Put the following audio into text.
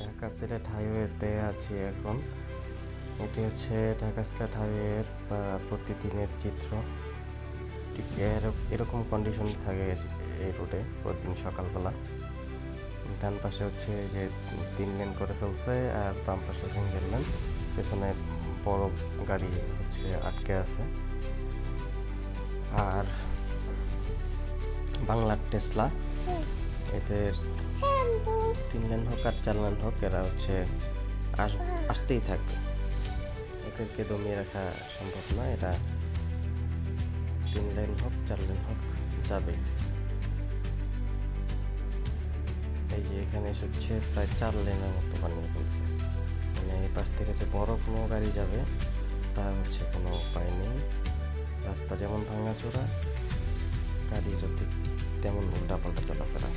ঢাকা সিলেট হাইওয়েতে আছি এখন। এটি হচ্ছে ঢাকা সিলেট হাইওয়ের প্রতিদিনের চিত্র। ঠিক এরকম কন্ডিশন থাকে এই রোডে প্রতিদিন সকালবেলা। ডান পাশে হচ্ছে যে 3 লেন করে ফেলছে, আর বাম পাশে সিঙ্গেল লেন। পেছনে বড় গাড়ি হচ্ছে আটকে আছে। আর বাংলার টেসলা, এদের 3 লেন হোক আর 4 লেন হোক, এরা হচ্ছে আসতেই থাকবে। এদেরকে দমিয়ে রাখা সম্ভব না। এটা 3 লেন হোক 4 লেন হোক যাবে। এই যে এখানে হচ্ছে প্রায় 4 লেনের মতো বানিয়ে ফেলছে। মানে এই পাশ থেকে যে বড় কোনো গাড়ি যাবে তা হচ্ছে কোনো উপায় নেই। রাস্তা যেমন ভাঙাচোরা, গাড়িরও ঠিক তেমন উল্টাপাল্টা চলাফেরা।